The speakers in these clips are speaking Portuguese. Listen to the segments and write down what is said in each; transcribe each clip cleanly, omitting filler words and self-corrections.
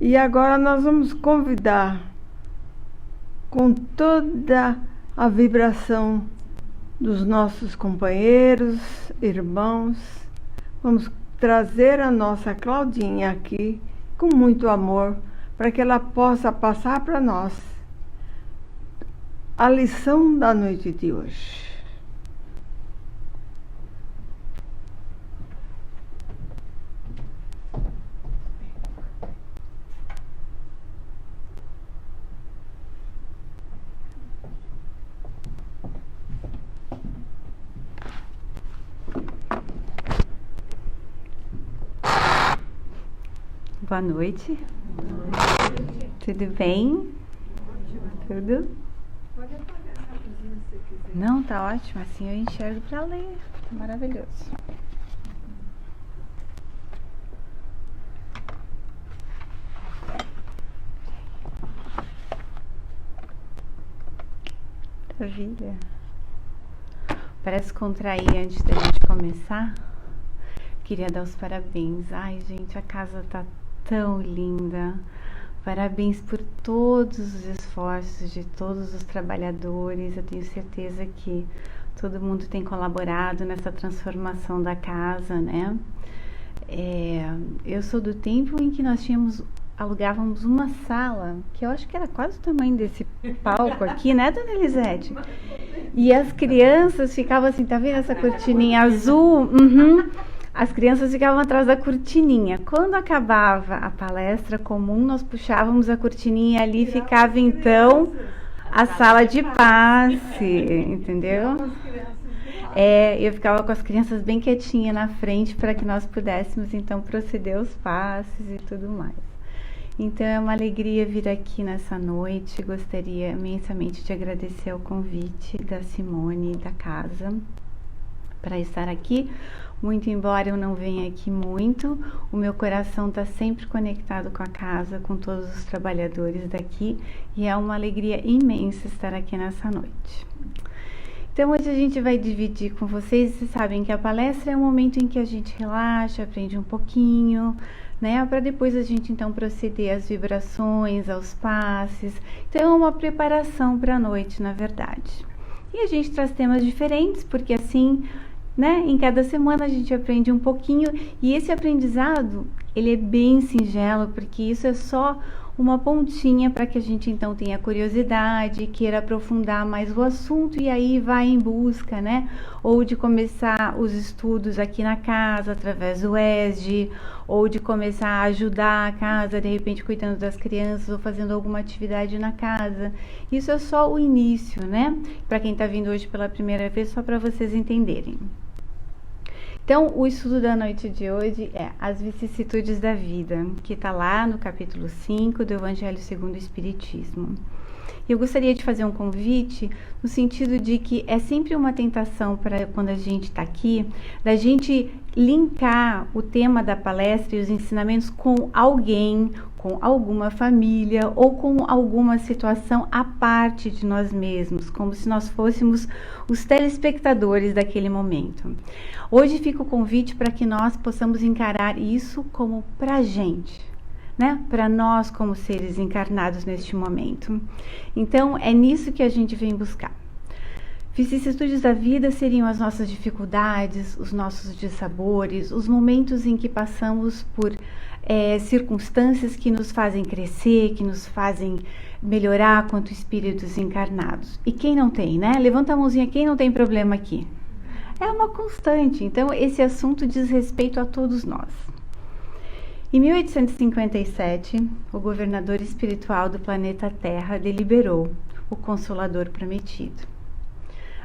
E agora nós vamos convidar, com toda a vibração dos nossos companheiros, irmãos, vamos trazer a nossa Claudinha aqui com muito amor, para que ela possa passar para nós a lição da noite de hoje. Boa noite. Tudo bem? Tudo? Pode apagar essa luzinha se você quiser. Não, tá ótimo. Assim eu enxergo para ler. Tá maravilhoso. Maravilha. Para descontrair antes da gente começar, queria dar os parabéns. Ai, gente, a casa tá tão linda. Parabéns por todos os esforços de todos os trabalhadores. Eu tenho certeza que todo mundo tem colaborado nessa transformação da casa, né? Eu sou do tempo em que nós alugávamos uma sala, que eu acho que era quase o tamanho desse palco aqui, né, dona Elisete? E as crianças ficavam assim, tá vendo essa cortininha azul? Uhum. As crianças ficavam atrás da cortininha. Quando acabava a palestra comum, nós puxávamos a cortininha ali e ficava então a sala de passe, entendeu? Eu ficava com as crianças bem quietinha na frente para que nós pudéssemos então proceder aos passes e tudo mais. Então é uma alegria vir aqui nessa noite. Gostaria imensamente de agradecer o convite da Simone e da casa para estar aqui. Muito embora eu não venha aqui muito, o meu coração está sempre conectado com a casa, com todos os trabalhadores daqui, e é uma alegria imensa estar aqui nessa noite. Então hoje a gente vai dividir com vocês. Vocês sabem que a palestra é um momento em que a gente relaxa, aprende um pouquinho, né, para depois a gente então proceder às vibrações, aos passes. Então é uma preparação para a noite, na verdade. E a gente traz temas diferentes, porque assim, né, em cada semana a gente aprende um pouquinho, e esse aprendizado, ele é bem singelo, porque isso é só uma pontinha para que a gente então tenha curiosidade, queira aprofundar mais o assunto, e aí vai em busca, né, ou de começar os estudos aqui na casa através do ESD, ou de começar a ajudar a casa, de repente cuidando das crianças ou fazendo alguma atividade na casa. Isso é só o início, né, para quem está vindo hoje pela primeira vez, só para vocês entenderem. Então, o estudo da noite de hoje é as vicissitudes da vida, que está lá no capítulo 5 do Evangelho segundo o Espiritismo. Eu gostaria de fazer um convite no sentido de que é sempre uma tentação para quando a gente está aqui, da gente linkar o tema da palestra e os ensinamentos com alguém, com alguma família ou com alguma situação à parte de nós mesmos, como se nós fôssemos os telespectadores daquele momento. Hoje fica o convite para que nós possamos encarar isso como para a gente, né? Para nós como seres encarnados neste momento. Então é nisso que a gente vem buscar. Vicissitudes da vida seriam as nossas dificuldades, os nossos dissabores, os momentos em que passamos por circunstâncias que nos fazem crescer, que nos fazem melhorar quanto espíritos encarnados. E quem não tem, né? Levanta a mãozinha, quem não tem problema aqui? É uma constante. Então esse assunto diz respeito a todos nós. Em 1857, o governador espiritual do planeta Terra deliberou o Consolador Prometido.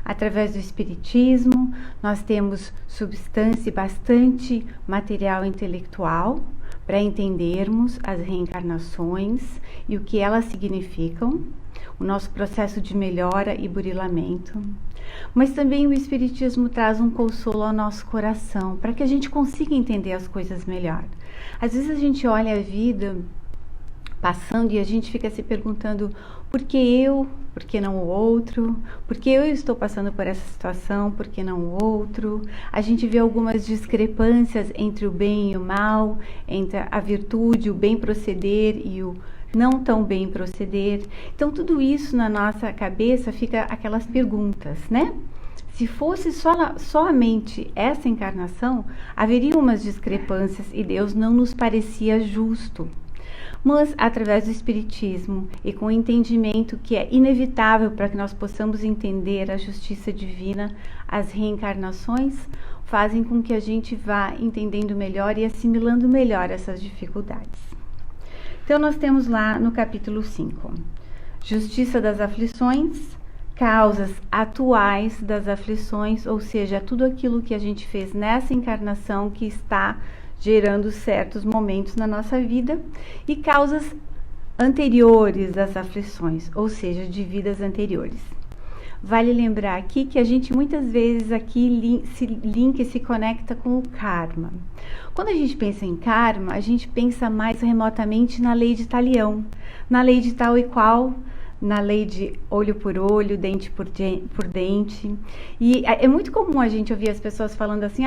Através do Espiritismo, nós temos substância e bastante material intelectual para entendermos as reencarnações e o que elas significam, o nosso processo de melhora e burilamento. Mas também o Espiritismo traz um consolo ao nosso coração, para que a gente consiga entender as coisas melhor. Às vezes a gente olha a vida passando e a gente fica se perguntando: por que eu? Por que não o outro? Por que eu estou passando por essa situação? Por que não o outro? A gente vê algumas discrepâncias entre o bem e o mal, entre a virtude, o bem proceder e o não tão bem proceder. Então tudo isso na nossa cabeça fica aquelas perguntas, né? Se fosse somente essa encarnação, haveria umas discrepâncias e Deus não nos parecia justo. Mas através do Espiritismo e com o entendimento que é inevitável para que nós possamos entender a justiça divina, as reencarnações fazem com que a gente vá entendendo melhor e assimilando melhor essas dificuldades. Então nós temos lá no capítulo 5, Justiça das Aflições, causas atuais das aflições, ou seja, tudo aquilo que a gente fez nessa encarnação que está gerando certos momentos na nossa vida, e causas anteriores das aflições, ou seja, de vidas anteriores. Vale lembrar aqui que a gente muitas vezes aqui se conecta com o karma. Quando a gente pensa em karma, a gente pensa mais remotamente na lei de Talião, na lei de tal e qual, na lei de olho por olho, dente por dente. E é muito comum a gente ouvir as pessoas falando assim: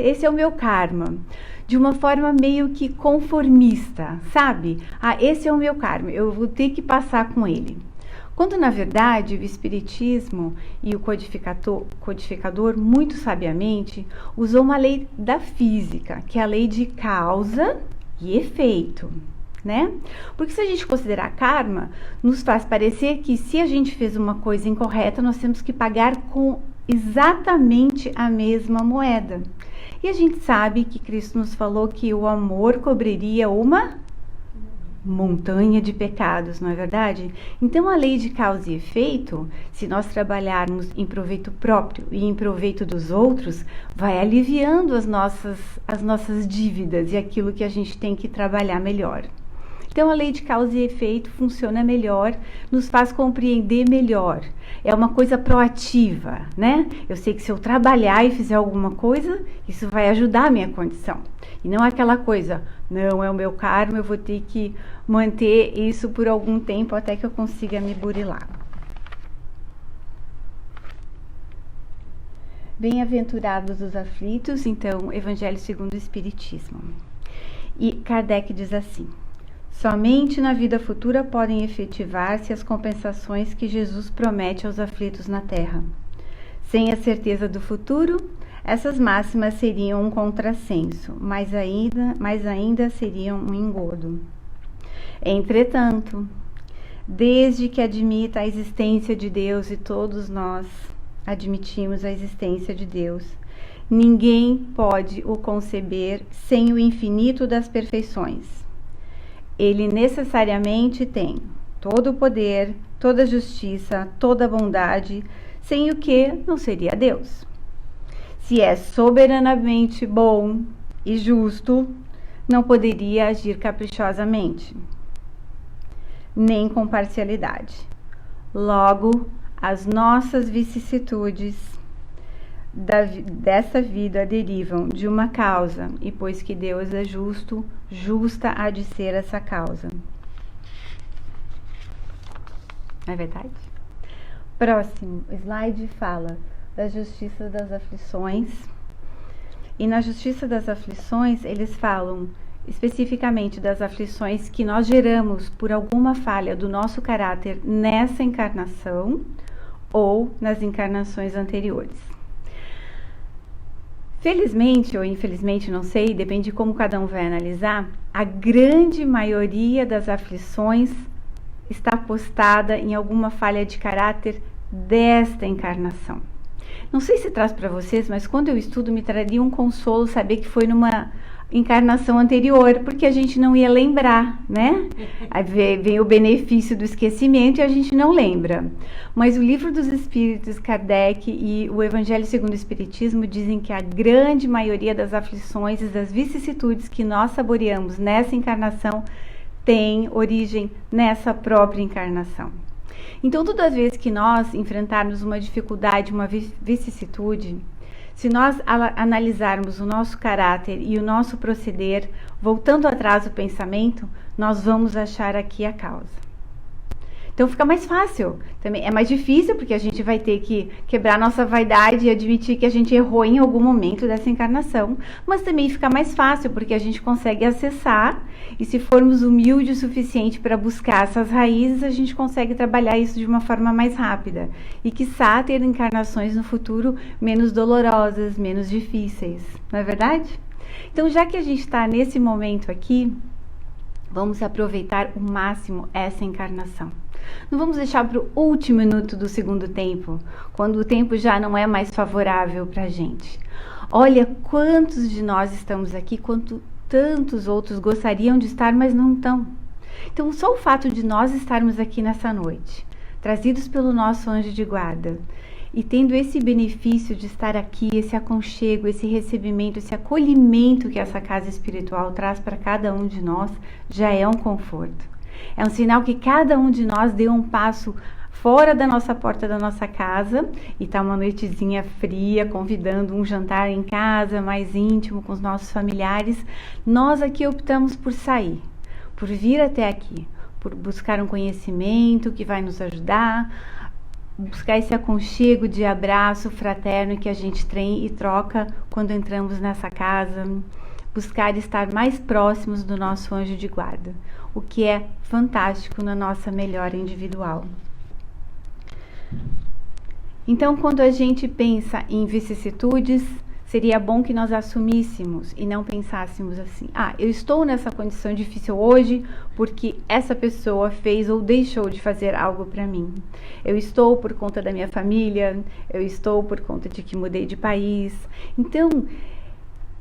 esse é o meu karma, de uma forma meio que conformista, sabe? Esse é o meu karma, eu vou ter que passar com ele. Quando na verdade o Espiritismo e o codificador muito sabiamente usou uma lei da física, que é a lei de causa e efeito, né? Porque se a gente considerar karma, nos faz parecer que se a gente fez uma coisa incorreta, nós temos que pagar com exatamente a mesma moeda. E a gente sabe que Cristo nos falou que o amor cobriria uma montanha de pecados, não é verdade? Então a lei de causa e efeito, se nós trabalharmos em proveito próprio e em proveito dos outros, vai aliviando as nossas dívidas e aquilo que a gente tem que trabalhar melhor. Então a lei de causa e efeito funciona melhor, nos faz compreender melhor. É uma coisa proativa, né? Eu sei que se eu trabalhar e fizer alguma coisa, isso vai ajudar a minha condição. E não aquela coisa: não é o meu karma, eu vou ter que manter isso por algum tempo até que eu consiga me burilar. Bem-aventurados os aflitos, então, Evangelho segundo o Espiritismo. E Kardec diz assim: somente na vida futura podem efetivar-se as compensações que Jesus promete aos aflitos na terra. Sem a certeza do futuro, essas máximas seriam um contrassenso, mas ainda seriam um engodo. Entretanto, desde que admita a existência de Deus, e todos nós admitimos a existência de Deus, ninguém pode o conceber sem o infinito das perfeições. Ele necessariamente tem todo o poder, toda a justiça, toda a bondade, sem o que não seria Deus. Se é soberanamente bom e justo, não poderia agir caprichosamente, nem com parcialidade. Logo, as nossas vicissitudes dessa vida derivam de uma causa, e pois que Deus é justo, justa há de ser essa causa. Não é verdade? Próximo slide fala da justiça das aflições. E na justiça das aflições, eles falam especificamente das aflições que nós geramos por alguma falha do nosso caráter nessa encarnação ou nas encarnações anteriores. Felizmente ou infelizmente, não sei, depende de como cada um vai analisar, a grande maioria das aflições está postada em alguma falha de caráter desta encarnação. Não sei se traz para vocês, mas quando eu estudo me traria um consolo saber que foi numa encarnação anterior, porque a gente não ia lembrar, né? Aí vem o benefício do esquecimento e a gente não lembra. Mas o Livro dos Espíritos, Kardec e o Evangelho segundo o Espiritismo dizem que a grande maioria das aflições e das vicissitudes que nós saboreamos nessa encarnação tem origem nessa própria encarnação. Então, toda vez que nós enfrentarmos uma dificuldade, uma vicissitude, se nós analisarmos o nosso caráter e o nosso proceder, voltando atrás o pensamento, nós vamos achar aqui a causa. Então fica mais fácil. Também é mais difícil porque a gente vai ter que quebrar nossa vaidade e admitir que a gente errou em algum momento dessa encarnação, mas também fica mais fácil porque a gente consegue acessar, e se formos humildes o suficiente para buscar essas raízes, a gente consegue trabalhar isso de uma forma mais rápida e quiçá ter encarnações no futuro menos dolorosas, menos difíceis, não é verdade? Então, já que a gente está nesse momento aqui, vamos aproveitar o máximo essa encarnação. Não vamos deixar para o último minuto do segundo tempo, quando o tempo já não é mais favorável para a gente. Olha quantos de nós estamos aqui, quanto tantos outros gostariam de estar, mas não estão. Então, só o fato de nós estarmos aqui nessa noite, trazidos pelo nosso anjo de guarda, e tendo esse benefício de estar aqui, esse aconchego, esse recebimento, esse acolhimento que essa casa espiritual traz para cada um de nós, já é um conforto. É um sinal que cada um de nós deu um passo fora da nossa porta da nossa casa e tá uma noitezinha fria, convidando um jantar em casa, mais íntimo com os nossos familiares. Nós aqui optamos por sair, por vir até aqui, por buscar um conhecimento que vai nos ajudar, buscar esse aconchego de abraço fraterno que a gente tem e troca quando entramos nessa casa, buscar estar mais próximos do nosso anjo de guarda, o que é fantástico na nossa melhora individual. Então, quando a gente pensa em vicissitudes, seria bom que nós assumíssemos e não pensássemos assim: eu estou nessa condição difícil hoje porque essa pessoa fez ou deixou de fazer algo para mim. Eu estou por conta da minha família, eu estou por conta de que mudei de país. Então,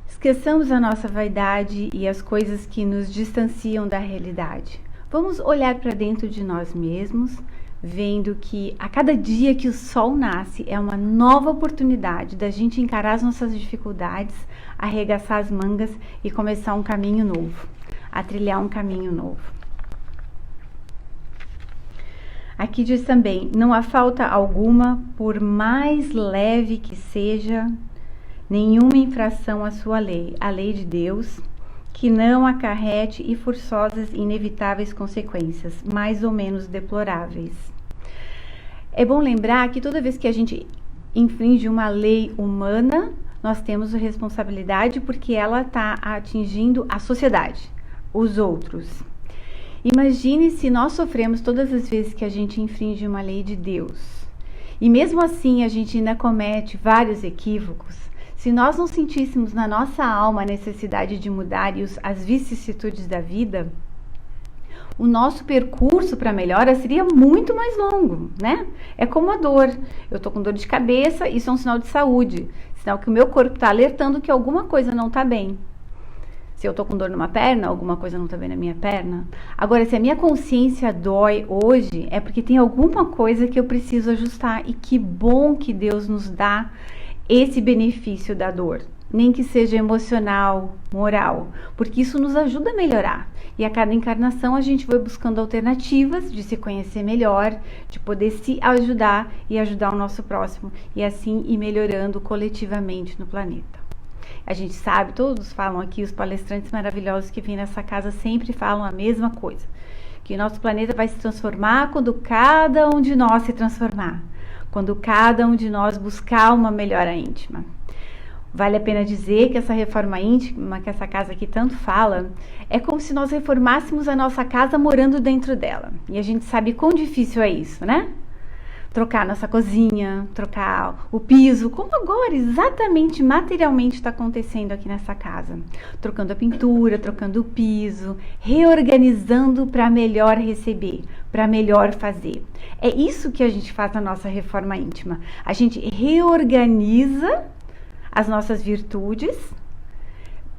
esqueçamos a nossa vaidade e as coisas que nos distanciam da realidade. Vamos olhar para dentro de nós mesmos, vendo que a cada dia que o sol nasce é uma nova oportunidade da gente encarar as nossas dificuldades, arregaçar as mangas e começar um caminho novo, a trilhar um caminho novo. Aqui diz também: não há falta alguma, por mais leve que seja, nenhuma infração à sua lei, a lei de Deus, que não acarrete e forçosas e inevitáveis consequências, mais ou menos deploráveis. É bom lembrar que toda vez que a gente infringe uma lei humana, nós temos a responsabilidade porque ela está atingindo a sociedade, os outros. Imagine se nós sofremos todas as vezes que a gente infringe uma lei de Deus. E mesmo assim a gente ainda comete vários equívocos. Se nós não sentíssemos na nossa alma a necessidade de mudar e as vicissitudes da vida, o nosso percurso para melhora seria muito mais longo, né? É como a dor. Eu tô com dor de cabeça, isso é um sinal de saúde, sinal que o meu corpo está alertando que alguma coisa não está bem. Se eu tô com dor numa perna, alguma coisa não está bem na minha perna. Agora, se a minha consciência dói hoje, é porque tem alguma coisa que eu preciso ajustar, e que bom que Deus nos dá esse benefício da dor, nem que seja emocional, moral, porque isso nos ajuda a melhorar. E a cada encarnação a gente vai buscando alternativas de se conhecer melhor, de poder se ajudar e ajudar o nosso próximo, e assim ir melhorando coletivamente no planeta. A gente sabe, todos falam aqui, os palestrantes maravilhosos que vêm nessa casa sempre falam a mesma coisa, que o nosso planeta vai se transformar quando cada um de nós se transformar, quando cada um de nós buscar uma melhora íntima. Vale a pena dizer que essa reforma íntima, que essa casa aqui tanto fala, é como se nós reformássemos a nossa casa morando dentro dela. E a gente sabe quão difícil é isso, né? Trocar nossa cozinha, trocar o piso, como agora exatamente materialmente está acontecendo aqui nessa casa. Trocando a pintura, trocando o piso, reorganizando para melhor receber, para melhor fazer. É isso que a gente faz na nossa reforma íntima. A gente reorganiza as nossas virtudes,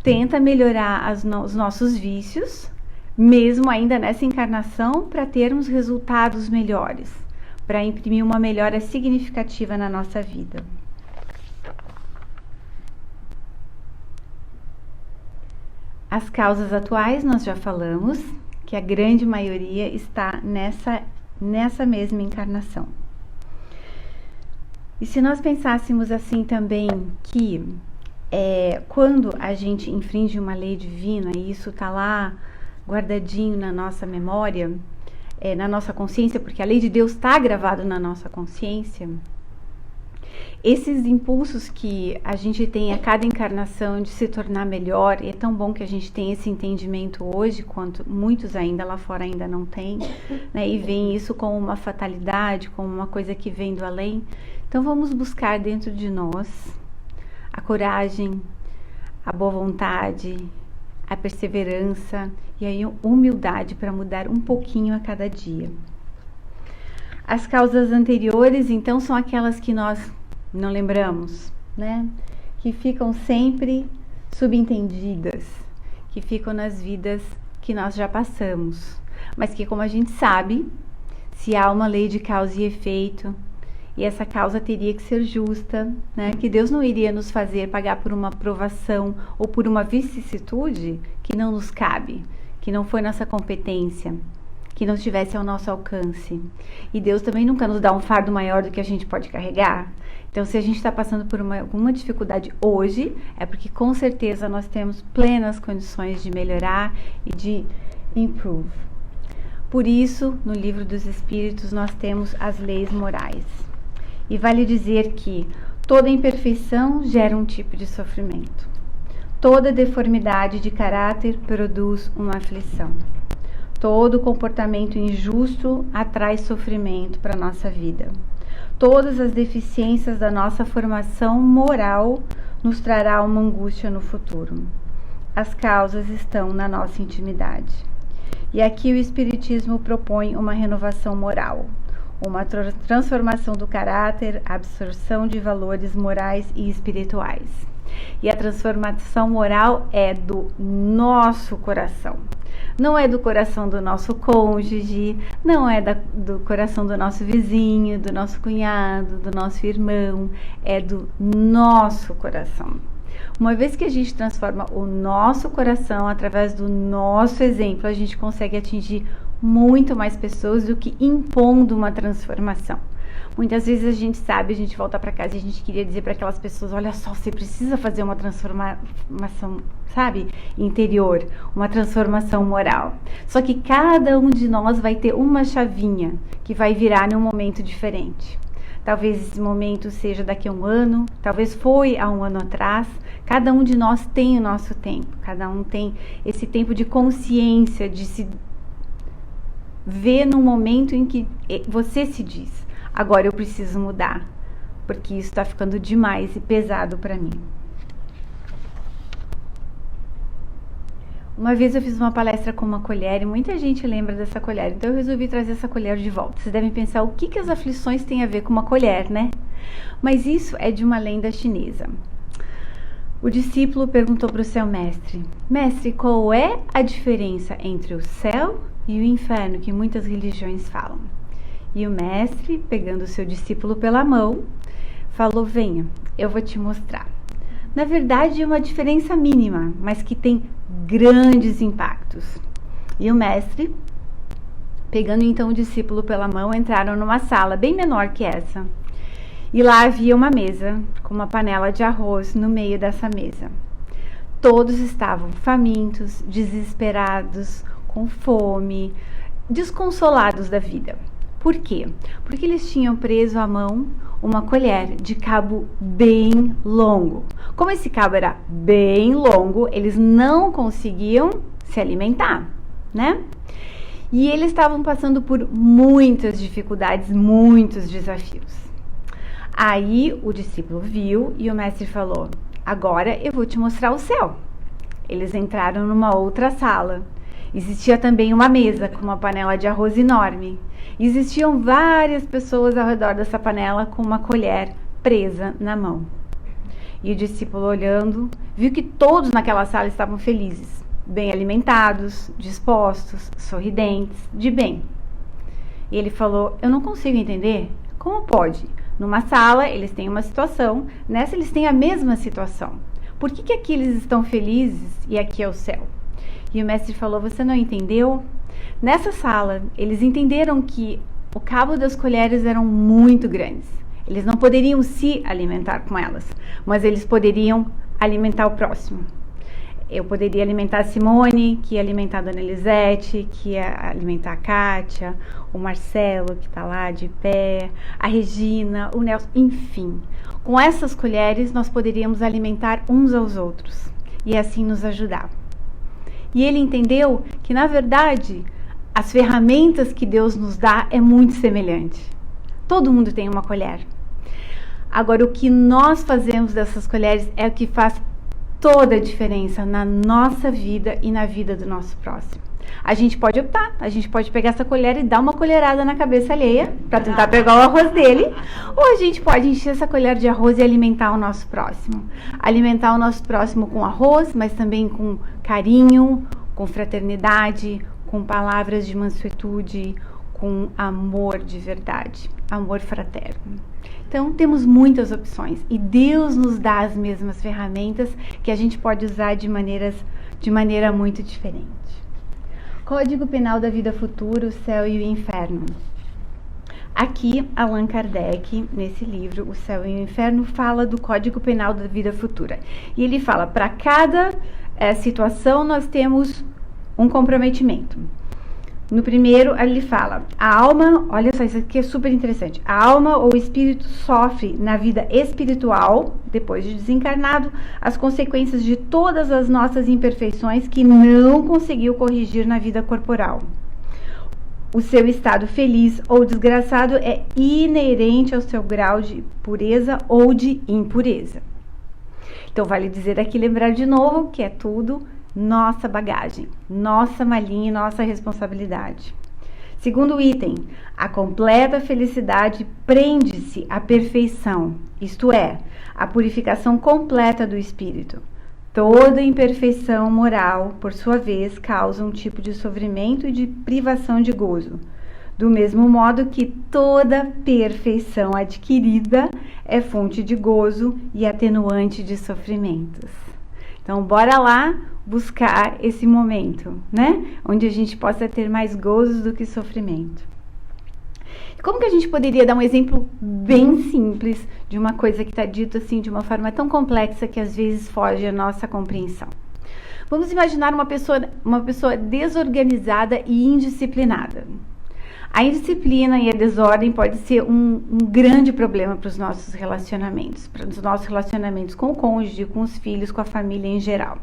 tenta melhorar os nossos vícios, mesmo ainda nessa encarnação, para termos resultados melhores, para imprimir uma melhora significativa na nossa vida. As causas atuais nós já falamos, que a grande maioria está nessa mesma encarnação. E se nós pensássemos assim também, que quando a gente infringe uma lei divina, e isso está lá guardadinho na nossa memória, na nossa consciência, porque a lei de Deus está gravada na nossa consciência. Esses impulsos que a gente tem a cada encarnação de se tornar melhor, e é tão bom que a gente tem esse entendimento hoje, quanto muitos ainda lá fora ainda não têm, né? E veem isso como uma fatalidade, como uma coisa que vem do além. Então vamos buscar dentro de nós a coragem, a boa vontade, a perseverança e a humildade para mudar um pouquinho a cada dia. As causas anteriores, então, são aquelas que nós não lembramos, né? Que ficam sempre subentendidas, que ficam nas vidas que nós já passamos, mas que, como a gente sabe, se há uma lei de causa e efeito, e essa causa teria que ser justa, né? Que Deus não iria nos fazer pagar por uma provação ou por uma vicissitude que não nos cabe, que não foi nossa competência, que não estivesse ao nosso alcance. E Deus também nunca nos dá um fardo maior do que a gente pode carregar. Então, se a gente está passando por alguma dificuldade hoje, é porque com certeza nós temos plenas condições de melhorar e de improve. Por isso, no Livro dos Espíritos, nós temos as leis morais. E vale dizer que toda imperfeição gera um tipo de sofrimento. Toda deformidade de caráter produz uma aflição. Todo comportamento injusto atrai sofrimento para a nossa vida. Todas as deficiências da nossa formação moral nos trará uma angústia no futuro. As causas estão na nossa intimidade. E aqui o Espiritismo propõe uma renovação moral, uma transformação do caráter, absorção de valores morais e espirituais. E a transformação moral é do nosso coração. Não é do coração do nosso cônjuge, não é do coração do nosso vizinho, do nosso cunhado, do nosso irmão, é do nosso coração. Uma vez que a gente transforma o nosso coração através do nosso exemplo, a gente consegue atingir muito mais pessoas do que impondo uma transformação. Muitas vezes a gente sabe, a gente volta para casa e a gente queria dizer para aquelas pessoas, olha só, você precisa fazer uma transformação, sabe, interior, uma transformação moral. Só que cada um de nós vai ter uma chavinha que vai virar num momento diferente. Talvez esse momento seja daqui a um ano, talvez foi há um ano atrás. Cada um de nós tem o nosso tempo, cada um tem esse tempo de consciência, de se ver num momento em que você se diz, agora eu preciso mudar, porque isso está ficando demais e pesado para mim. Uma vez eu fiz uma palestra com uma colher e muita gente lembra dessa colher, então eu resolvi trazer essa colher de volta. Vocês devem pensar o que as aflições têm a ver com uma colher, né? Mas isso é de uma lenda chinesa. O discípulo perguntou para o seu mestre: Mestre, qual é a diferença entre o céu e o inferno que muitas religiões falam? E o mestre, pegando o seu discípulo pela mão, falou: venha, eu vou te mostrar. Na verdade, é uma diferença mínima, mas que tem grandes impactos. E o mestre, pegando então o discípulo pela mão, entraram numa sala bem menor que essa. E lá havia uma mesa com uma panela de arroz no meio dessa mesa. Todos estavam famintos, desesperados, com fome, desconsolados da vida. Por quê? Porque eles tinham preso à mão uma colher de cabo bem longo. Como esse cabo era bem longo, eles não conseguiam se alimentar, né? E eles estavam passando por muitas dificuldades, muitos desafios. Aí o discípulo viu e o mestre falou: agora eu vou te mostrar o céu. Eles entraram numa outra sala. Existia também uma mesa com uma panela de arroz enorme. Existiam várias pessoas ao redor dessa panela com uma colher presa na mão. E o discípulo, olhando, viu que todos naquela sala estavam felizes, bem alimentados, dispostos, sorridentes, de bem. E ele falou: eu não consigo entender. Como pode? Numa sala eles têm uma situação, nessa eles têm a mesma situação. Por que aqui eles estão felizes e aqui é o céu? E o mestre falou: você não entendeu? Nessa sala, eles entenderam que o cabo das colheres eram muito grandes. Eles não poderiam se alimentar com elas, mas eles poderiam alimentar o próximo. Eu poderia alimentar a Simone, que ia alimentar a Dona Elisete, que ia alimentar a Kátia, o Marcelo, que está lá de pé, a Regina, o Nelson, enfim. Com essas colheres, nós poderíamos alimentar uns aos outros e assim nos ajudar. E ele entendeu que, na verdade, as ferramentas que Deus nos dá é muito semelhante. Todo mundo tem uma colher. Agora, o que nós fazemos dessas colheres é o que faz toda a diferença na nossa vida e na vida do nosso próximo. A gente pode optar, a gente pode pegar essa colher e dar uma colherada na cabeça alheia para tentar pegar o arroz dele, ou a gente pode encher essa colher de arroz e alimentar o nosso próximo. Alimentar o nosso próximo com arroz, mas também com carinho, com fraternidade, com palavras de mansuetude, com amor de verdade, amor fraterno. Então, temos muitas opções e Deus nos dá as mesmas ferramentas que a gente pode usar de maneira muito diferente. Código Penal da Vida Futura, o Céu e o Inferno. Aqui, Allan Kardec, nesse livro, O Céu e o Inferno, fala do Código Penal da Vida Futura. E ele fala, para cada situação nós temos um comprometimento. No primeiro, ele fala, a alma, olha só, isso aqui é super interessante, a alma ou o espírito sofre na vida espiritual, depois de desencarnado, as consequências de todas as nossas imperfeições que não conseguiu corrigir na vida corporal. O seu estado feliz ou desgraçado é inerente ao seu grau de pureza ou de impureza. Então, vale dizer aqui, lembrar de novo que é tudo nossa bagagem, nossa malinha e nossa responsabilidade. Segundo item, a completa felicidade prende-se à perfeição, isto é, a purificação completa do espírito. Toda imperfeição moral, por sua vez, causa um tipo de sofrimento e de privação de gozo. Do mesmo modo que toda perfeição adquirida é fonte de gozo e atenuante de sofrimentos. Então, bora lá buscar esse momento, né? Onde a gente possa ter mais gozos do que sofrimento. Como que a gente poderia dar um exemplo bem simples de uma coisa que está dito assim de uma forma tão complexa que às vezes foge à nossa compreensão? Vamos imaginar uma pessoa desorganizada e indisciplinada. A indisciplina e a desordem pode ser um grande problema para os nossos relacionamentos, para os nossos relacionamentos com o cônjuge, com os filhos, com a família em geral.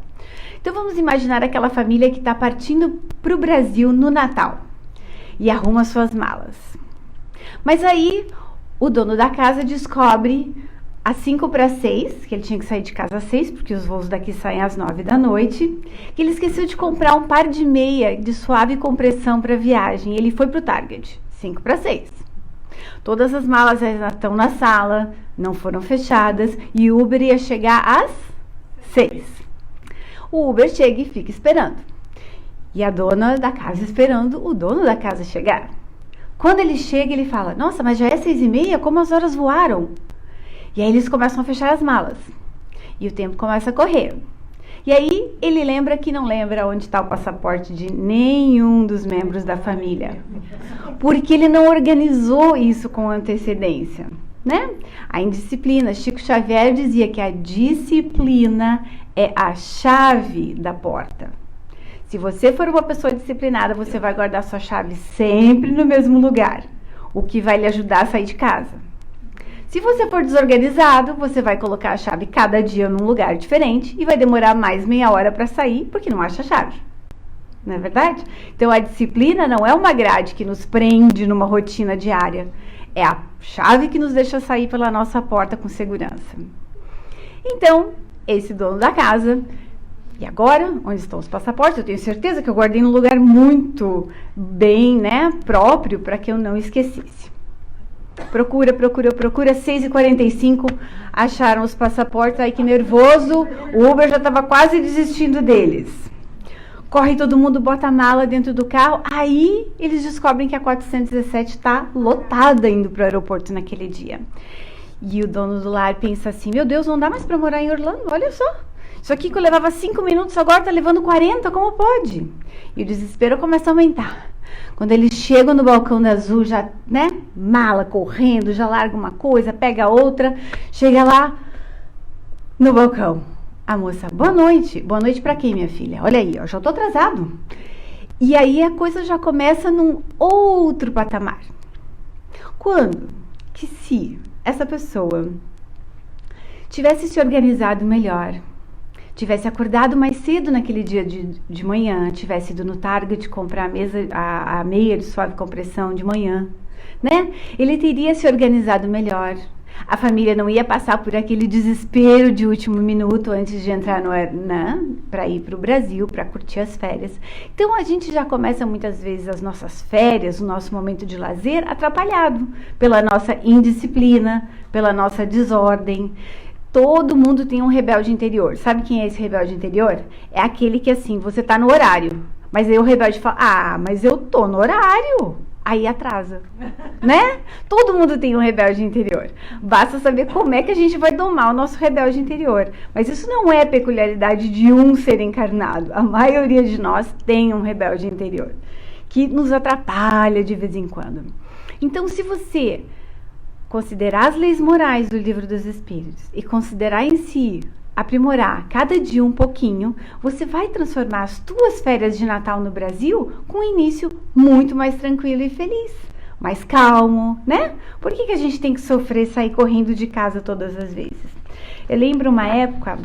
Então vamos imaginar aquela família que está partindo para o Brasil no Natal e arruma suas malas. Mas aí o dono da casa descobre às 5:45, que ele tinha que sair de casa às 6, porque os voos daqui saem às 9 da noite, que ele esqueceu de comprar um par de meia de suave compressão para a viagem. Ele foi para o Target, 5:06. Todas as malas já estão na sala, não foram fechadas, e o Uber ia chegar às 6. O Uber chega e fica esperando. E a dona da casa esperando o dono da casa chegar. Quando ele chega, ele fala, nossa, mas já é 6:30? Como as horas voaram? E aí eles começam a fechar as malas. E o tempo começa a correr. E aí ele lembra que não lembra onde está o passaporte de nenhum dos membros da família. Porque ele não organizou isso com antecedência, né? A indisciplina. Chico Xavier dizia que a disciplina é a chave da porta. Se você for uma pessoa disciplinada, você vai guardar sua chave sempre no mesmo lugar, o que vai lhe ajudar a sair de casa. Se você for desorganizado, você vai colocar a chave cada dia num lugar diferente e vai demorar mais meia hora para sair porque não acha a chave. Não é verdade? Então a disciplina não é uma grade que nos prende numa rotina diária. É a chave que nos deixa sair pela nossa porta com segurança. Então, esse dono da casa, e agora, onde estão os passaportes? Eu tenho certeza que eu guardei num lugar muito bem, né, próprio para que eu não esquecesse. Procura, 6:45, acharam os passaportes, aí que nervoso, o Uber já estava quase desistindo deles. Corre todo mundo, bota a mala dentro do carro, aí eles descobrem que a 417 está lotada indo para o aeroporto naquele dia. E o dono do lar pensa assim, meu Deus, não dá mais para morar em Orlando, olha só. Isso aqui que eu levava 5 minutos, agora está levando 40, como pode? E o desespero começa a aumentar. Quando eles chegam no balcão da Azul, já, né, mala correndo, já larga uma coisa, pega outra, chega lá no balcão. A moça, boa noite. Boa noite pra quem, minha filha? Olha aí, ó, já tô atrasado. E aí a coisa já começa num outro patamar. Quando que se essa pessoa tivesse se organizado melhor, tivesse acordado mais cedo naquele dia de manhã, tivesse ido no Target comprar a meia de suave compressão de manhã, né? Ele teria se organizado melhor. A família não ia passar por aquele desespero de último minuto antes de entrar para ir para o Brasil, para curtir as férias. Então a gente já começa muitas vezes as nossas férias, o nosso momento de lazer atrapalhado pela nossa indisciplina, pela nossa desordem. Todo mundo tem um rebelde interior. Sabe quem é esse rebelde interior? É aquele que assim, você tá no horário, mas aí o rebelde fala, mas eu tô no horário. Aí atrasa, né? Todo mundo tem um rebelde interior. Basta saber como é que a gente vai domar o nosso rebelde interior. Mas isso não é peculiaridade de um ser encarnado. A maioria de nós tem um rebelde interior, que nos atrapalha de vez em quando. Então, se você considerar as leis morais do Livro dos Espíritos e considerar em si, aprimorar cada dia um pouquinho, você vai transformar as tuas férias de Natal no Brasil com um início muito mais tranquilo e feliz, mais calmo, né? Por que a gente tem que sofrer sair correndo de casa todas as vezes? Eu lembro uma época,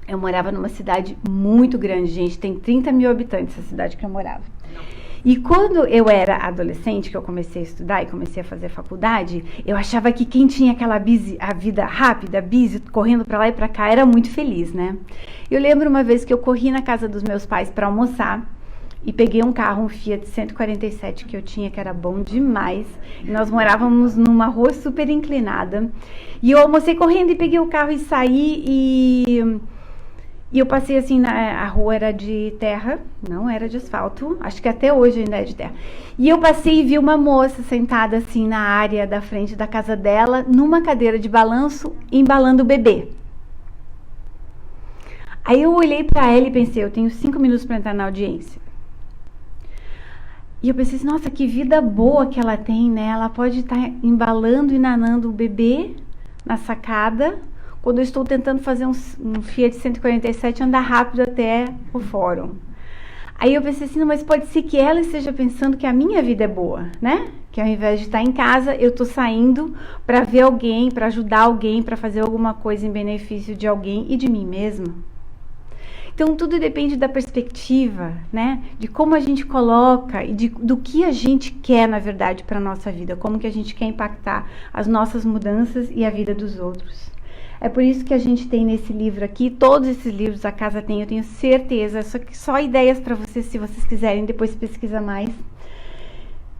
eu morava numa cidade muito grande, gente, tem 30 mil habitantes essa cidade que eu morava. E quando eu era adolescente, que eu comecei a estudar e comecei a fazer faculdade, eu achava que quem tinha aquela a vida rápida, busy, correndo para lá e para cá, era muito feliz, né? Eu lembro uma vez que eu corri na casa dos meus pais para almoçar e peguei um carro, um Fiat 147 que eu tinha, que era bom demais. E nós morávamos numa rua super inclinada. E eu almocei correndo e peguei o carro e saí E eu passei assim, a rua era de terra, não era de asfalto, acho que até hoje ainda é de terra. E eu passei e vi uma moça sentada assim na área da frente da casa dela, numa cadeira de balanço, embalando o bebê. Aí eu olhei para ela e pensei, eu tenho 5 minutos para entrar na audiência. E eu pensei assim, nossa, que vida boa que ela tem, né? Ela pode estar embalando e nanando o bebê na sacada, quando eu estou tentando fazer um Fiat 147 andar rápido até o fórum. Aí eu pensei assim, não, mas pode ser que ela esteja pensando que a minha vida é boa, né? Que ao invés de estar em casa, eu estou saindo para ver alguém, para ajudar alguém, para fazer alguma coisa em benefício de alguém e de mim mesma. Então, tudo depende da perspectiva, né? De como a gente coloca e do que a gente quer, na verdade, para a nossa vida. Como que a gente quer impactar as nossas mudanças e a vida dos outros. É por isso que a gente tem nesse livro aqui, todos esses livros a casa tem, eu tenho certeza, só ideias para vocês, se vocês quiserem, depois pesquisa mais.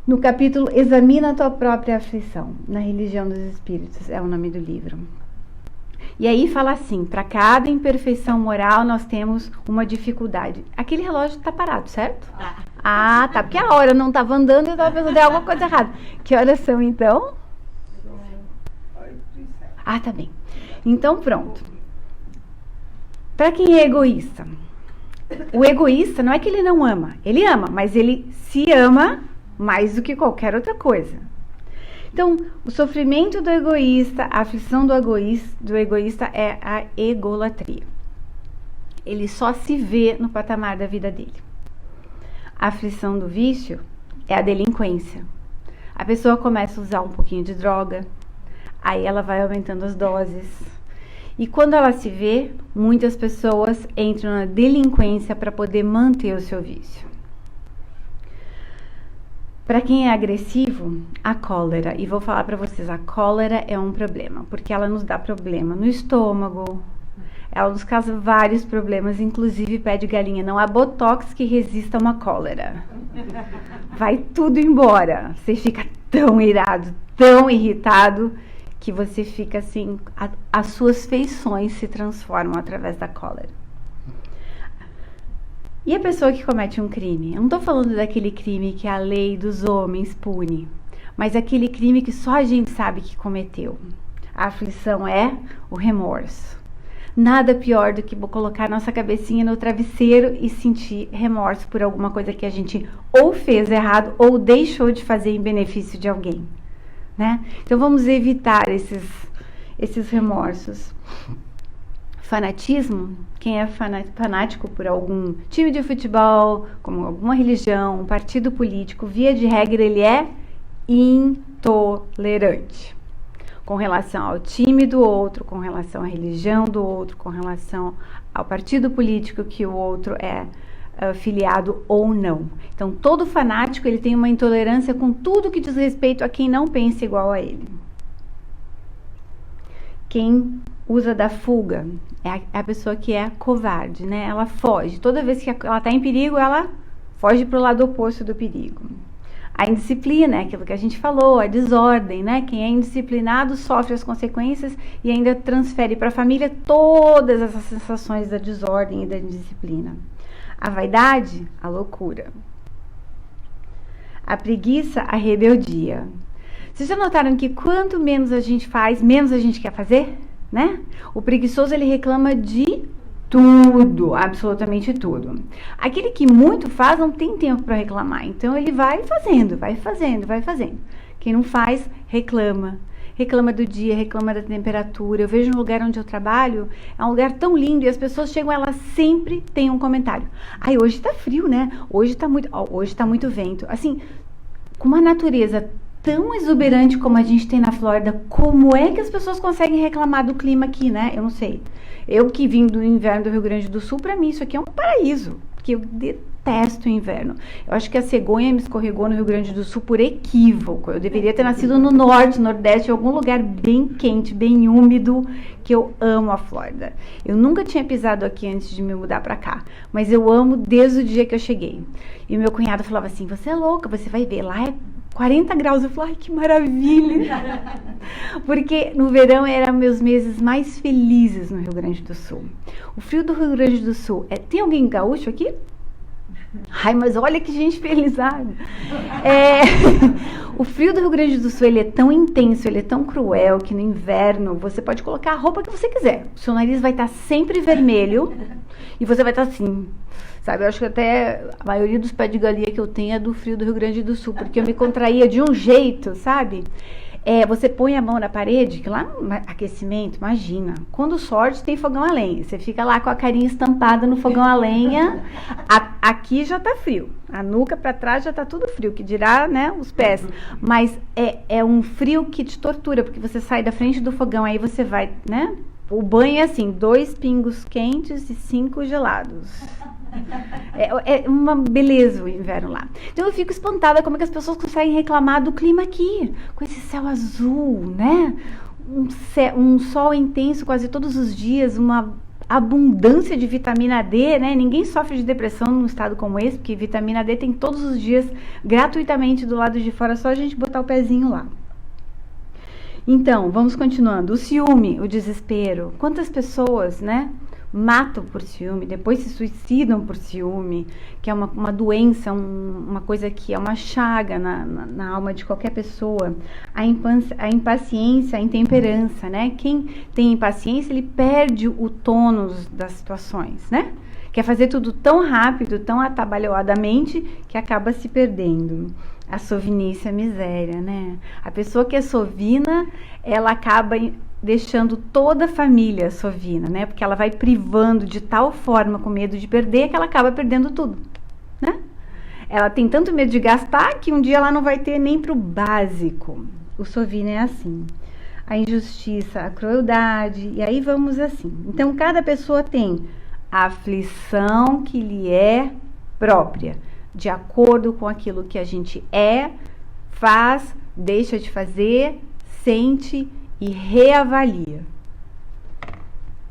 No capítulo Examina a Tua Própria Aflição, na Religião dos Espíritos, é o nome do livro. E aí fala assim, para cada imperfeição moral nós temos uma dificuldade. Aquele relógio está parado, certo? Ah, tá, porque a hora não estava andando e eu estava pensando, tem alguma coisa errada. Que horas são então? Ah, tá bem. Então pronto. Para quem é egoísta? O egoísta não é que ele não ama, ele ama, mas ele se ama mais do que qualquer outra coisa. Então, o sofrimento do egoísta, a aflição do egoísta é a egolatria. Ele só se vê no patamar da vida dele. A aflição do vício é a delinquência. A pessoa começa a usar um pouquinho de droga, aí ela vai aumentando as doses. E quando ela se vê, muitas pessoas entram na delinquência para poder manter o seu vício. Para quem é agressivo, a cólera, e vou falar para vocês, a cólera é um problema, porque ela nos dá problema no estômago, ela nos causa vários problemas, inclusive pé de galinha, não há botox que resista a uma cólera. Vai tudo embora, você fica tão irado, tão irritado, que você fica assim, as suas feições se transformam através da cólera. E a pessoa que comete um crime? Eu não estou falando daquele crime que a lei dos homens pune, mas aquele crime que só a gente sabe que cometeu. A aflição é o remorso. Nada pior do que colocar nossa cabecinha no travesseiro e sentir remorso por alguma coisa que a gente ou fez errado ou deixou de fazer em benefício de alguém, né? Então vamos evitar esses remorsos. Fanatismo, quem é fanático por algum time de futebol, como alguma religião, um partido político, via de regra ele é intolerante com relação ao time do outro, com relação à religião do outro, com relação ao partido político que o outro é filiado ou não. Então, todo fanático ele tem uma intolerância com tudo que diz respeito a quem não pensa igual a ele. Quem usa da fuga é a pessoa que é covarde, né? Ela foge. Toda vez que ela está em perigo, ela foge para o lado oposto do perigo. A indisciplina é aquilo que a gente falou, a desordem, né? Quem é indisciplinado sofre as consequências e ainda transfere para a família todas essas sensações da desordem e da indisciplina. A vaidade, a loucura. A preguiça, a rebeldia. Vocês já notaram que quanto menos a gente faz, menos a gente quer fazer, né? O preguiçoso, ele reclama de tudo, absolutamente tudo. Aquele que muito faz não tem tempo para reclamar, então ele vai fazendo. Quem não faz, reclama. Reclama do dia, reclama da temperatura. Eu vejo no lugar onde eu trabalho, é um lugar tão lindo e as pessoas chegam, elas sempre têm um comentário. Ai, hoje tá frio, né? Hoje tá muito vento. Assim, com uma natureza tão exuberante como a gente tem na Flórida, como é que as pessoas conseguem reclamar do clima aqui, né? Eu não sei. Eu que vim do inverno do Rio Grande do Sul, para mim isso aqui é um paraíso, porque eu detesto o inverno. Eu acho que a cegonha me escorregou no Rio Grande do Sul por equívoco. Eu deveria ter nascido no norte, nordeste, em algum lugar bem quente, bem úmido, que eu amo a Flórida. Eu nunca tinha pisado aqui antes de me mudar para cá, mas eu amo desde o dia que eu cheguei. E o meu cunhado falava assim, você é louca, você vai ver, lá é 40 graus, eu falei, ai, que maravilha! Porque no verão eram meus meses mais felizes no Rio Grande do Sul. O frio do Rio Grande do Sul, tem alguém gaúcho aqui? Ai, mas olha que gente felizada! O frio do Rio Grande do Sul, ele é tão intenso, ele é tão cruel, que no inverno você pode colocar a roupa que você quiser. O seu nariz vai estar sempre vermelho e você vai estar assim... Sabe, eu acho que até a maioria dos pés de galinha que eu tenho é do frio do Rio Grande do Sul, porque eu me contraía de um jeito, sabe? Você põe a mão na parede, que lá no aquecimento, imagina, quando sorte tem fogão a lenha, você fica lá com a carinha estampada no fogão a lenha, aqui já tá frio, a nuca para trás já tá tudo frio, que dirá, né, os pés, mas é um frio que te tortura, porque você sai da frente do fogão, aí você vai, né, o banho é assim, 2 pingos quentes e 5 gelados. É uma beleza o inverno lá. Então eu fico espantada como é que as pessoas conseguem reclamar do clima aqui, com esse céu azul, né? Um sol intenso quase todos os dias, uma abundância de vitamina D, né? Ninguém sofre de depressão num estado como esse, porque vitamina D tem todos os dias gratuitamente do lado de fora, só a gente botar o pezinho lá. Então, vamos continuando. O ciúme, o desespero. Quantas pessoas, né, matam por ciúme, depois se suicidam por ciúme, que é uma doença, uma coisa que é uma chaga na alma de qualquer pessoa. A impaciência, a intemperança, né? Quem tem impaciência, ele perde o tônus das situações, né? Quer fazer tudo tão rápido, tão atabalhoadamente, que acaba se perdendo. A sovinice é miséria, né? A pessoa que é sovina, ela acaba deixando toda a família sovina, né? Porque ela vai privando de tal forma com medo de perder que ela acaba perdendo tudo, né? Ela tem tanto medo de gastar que um dia ela não vai ter nem pro básico. O sovina é assim. A injustiça, a crueldade, e aí vamos assim. Então, cada pessoa tem a aflição que lhe é própria, de acordo com aquilo que a gente faz, deixa de fazer, sente e reavalia.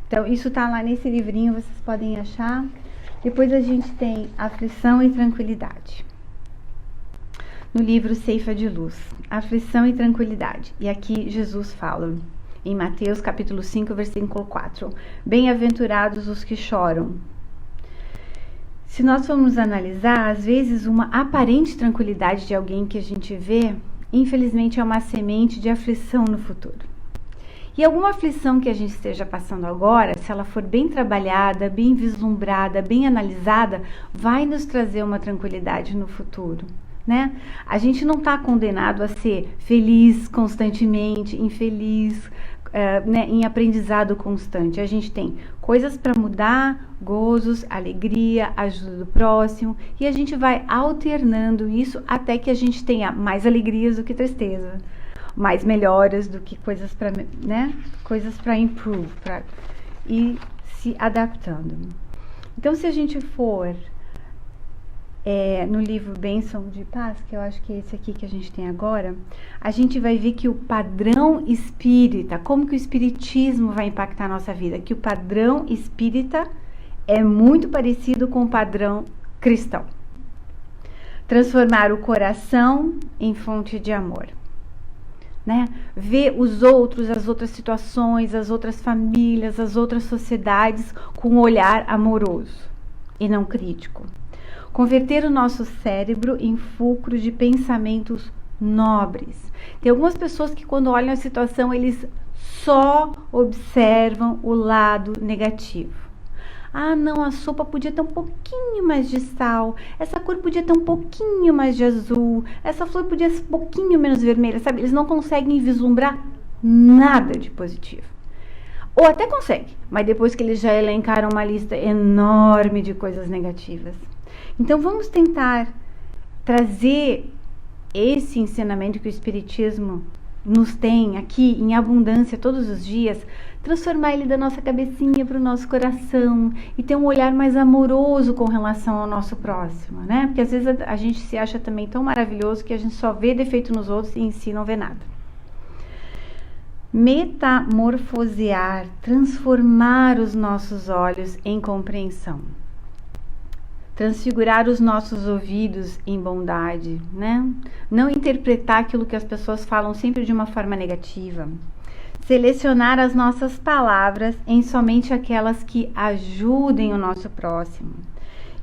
Então, isso tá lá nesse livrinho, vocês podem achar. Depois a gente tem aflição e tranquilidade. No livro Ceifa de Luz, aflição e tranquilidade. E aqui Jesus fala, em Mateus capítulo 5, versículo 4. Bem-aventurados os que choram. Se nós formos analisar, às vezes uma aparente tranquilidade de alguém que a gente vê, infelizmente é uma semente de aflição no futuro. E alguma aflição que a gente esteja passando agora, se ela for bem trabalhada, bem vislumbrada, bem analisada, vai nos trazer uma tranquilidade no futuro, né? A gente não está condenado a ser feliz constantemente, infeliz né, em aprendizado constante. A gente tem coisas para mudar, gozos, alegria, ajuda do próximo, e a gente vai alternando isso até que a gente tenha mais alegrias do que tristeza, mais melhoras do que coisas para, né, coisas para improve, para ir se adaptando. Então, se a gente for no livro Bênção de Paz, que eu acho que é esse aqui que a gente tem agora, a gente vai ver que o padrão espírita, como que o espiritismo vai impactar a nossa vida, que o padrão espírita é muito parecido com o padrão cristão. Transformar o coração em fonte de amor, né? Ver os outros, as outras situações, as outras famílias, as outras sociedades com um olhar amoroso e não crítico. Converter o nosso cérebro em fulcros de pensamentos nobres. Tem algumas pessoas que quando olham a situação, eles só observam o lado negativo. Ah, não, a sopa podia ter um pouquinho mais de sal, essa cor podia ter um pouquinho mais de azul, essa flor podia ser um pouquinho menos vermelha, sabe? Eles não conseguem vislumbrar nada de positivo. Ou até conseguem, mas depois que eles já elencaram uma lista enorme de coisas negativas. Então vamos tentar trazer esse ensinamento que o Espiritismo nos tem aqui em abundância todos os dias, transformar ele da nossa cabecinha para o nosso coração e ter um olhar mais amoroso com relação ao nosso próximo, né? Porque às vezes a gente se acha também tão maravilhoso que a gente só vê defeito nos outros e em si não vê nada. Metamorfosear, transformar os nossos olhos em compreensão. Transfigurar os nossos ouvidos em bondade, né? Não interpretar aquilo que as pessoas falam sempre de uma forma negativa. Selecionar as nossas palavras em somente aquelas que ajudem o nosso próximo.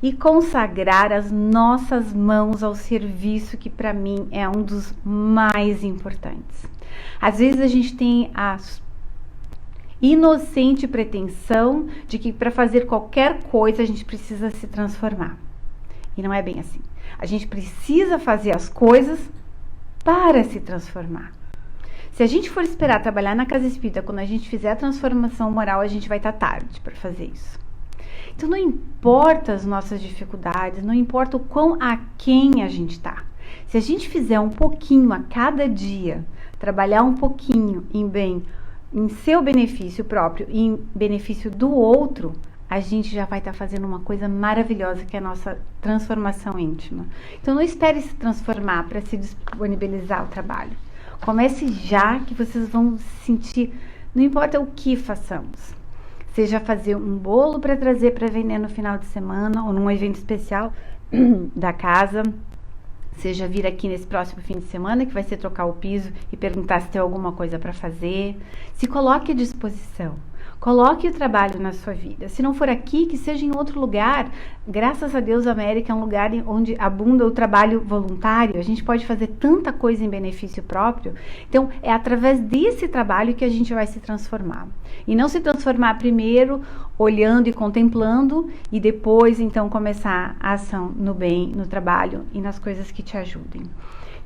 E consagrar as nossas mãos ao serviço, que para mim é um dos mais importantes. Às vezes a gente tem a inocente pretensão de que para fazer qualquer coisa a gente precisa se transformar. E não é bem assim. A gente precisa fazer as coisas para se transformar. Se a gente for esperar trabalhar na casa espírita, quando a gente fizer a transformação moral, a gente vai estar tarde para fazer isso. Então não importa as nossas dificuldades, não importa o quão aquém a gente está. Se a gente fizer um pouquinho a cada dia, trabalhar um pouquinho em seu benefício próprio e em benefício do outro, a gente já vai estar fazendo uma coisa maravilhosa, que é a nossa transformação íntima. Então não espere se transformar para se disponibilizar ao trabalho. Comece já, que vocês vão sentir, não importa o que façamos. Seja fazer um bolo para trazer para vender no final de semana ou num evento especial da casa, seja vir aqui nesse próximo fim de semana, que vai ser trocar o piso e perguntar se tem alguma coisa para fazer. Se coloque à disposição. Coloque o trabalho na sua vida. Se não for aqui, que seja em outro lugar. Graças a Deus, a América é um lugar onde abunda o trabalho voluntário. A gente pode fazer tanta coisa em benefício próprio. Então, é através desse trabalho que a gente vai se transformar. E não se transformar primeiro olhando e contemplando e depois, então, começar a ação no bem, no trabalho e nas coisas que te ajudem.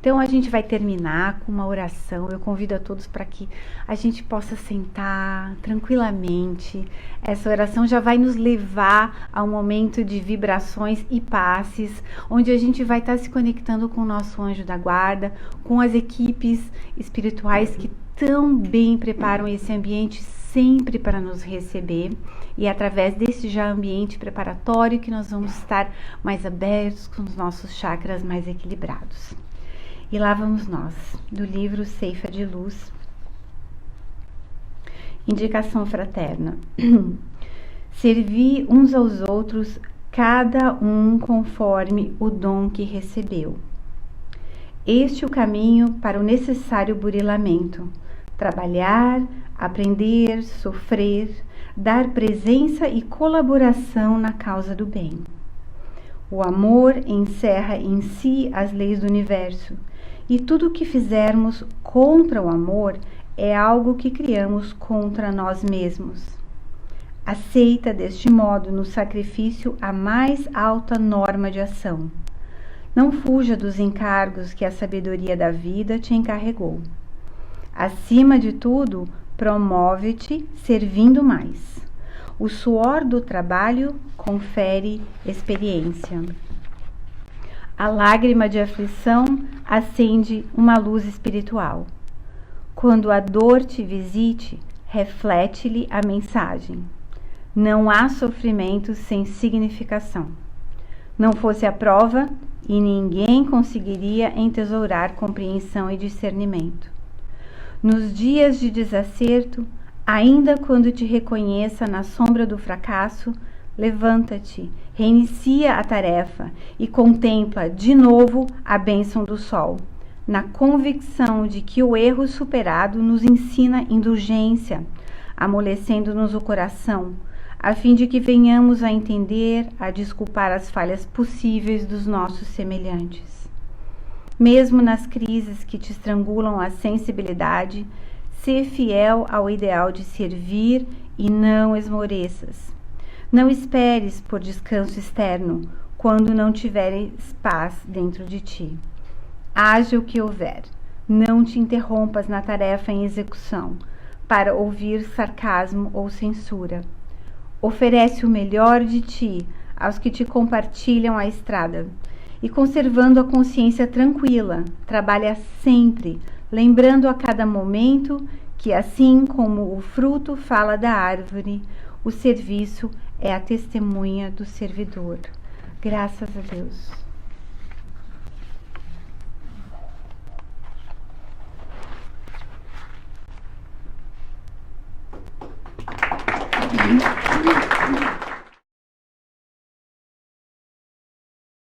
Então, a gente vai terminar com uma oração. Eu convido a todos para que a gente possa sentar tranquilamente. Essa oração já vai nos levar a um momento de vibrações e passes, onde a gente vai estar se conectando com o nosso anjo da guarda, com as equipes espirituais que tão bem preparam esse ambiente sempre para nos receber. E é através desse já ambiente preparatório que nós vamos estar mais abertos, com os nossos chakras mais equilibrados. E lá vamos nós, do livro Ceifa de Luz. Indicação fraterna. Servi uns aos outros, cada um conforme o dom que recebeu. Este é o caminho para o necessário burilamento. Trabalhar, aprender, sofrer, dar presença e colaboração na causa do bem. O amor encerra em si as leis do universo. E tudo o que fizermos contra o amor é algo que criamos contra nós mesmos. Aceita deste modo no sacrifício a mais alta norma de ação. Não fuja dos encargos que a sabedoria da vida te encarregou. Acima de tudo, promove-te servindo mais. O suor do trabalho confere experiência. A lágrima de aflição acende uma luz espiritual. Quando a dor te visite, reflete-lhe a mensagem. Não há sofrimento sem significação. Não fosse a prova, e ninguém conseguiria entesourar compreensão e discernimento. Nos dias de desacerto, ainda quando te reconheça na sombra do fracasso, levanta-te, reinicia a tarefa e contempla de novo a bênção do sol, na convicção de que o erro superado nos ensina indulgência, amolecendo-nos o coração, a fim de que venhamos a entender, a desculpar as falhas possíveis dos nossos semelhantes. Mesmo nas crises que te estrangulam a sensibilidade, sê fiel ao ideal de servir e não esmoreças. Não esperes por descanso externo quando não tiveres paz dentro de ti. Haja o que houver, não te interrompas na tarefa em execução para ouvir sarcasmo ou censura. Oferece o melhor de ti aos que te compartilham a estrada e, conservando a consciência tranquila, trabalha sempre, lembrando a cada momento que, assim como o fruto fala da árvore, o serviço é a testemunha do servidor. Graças a Deus.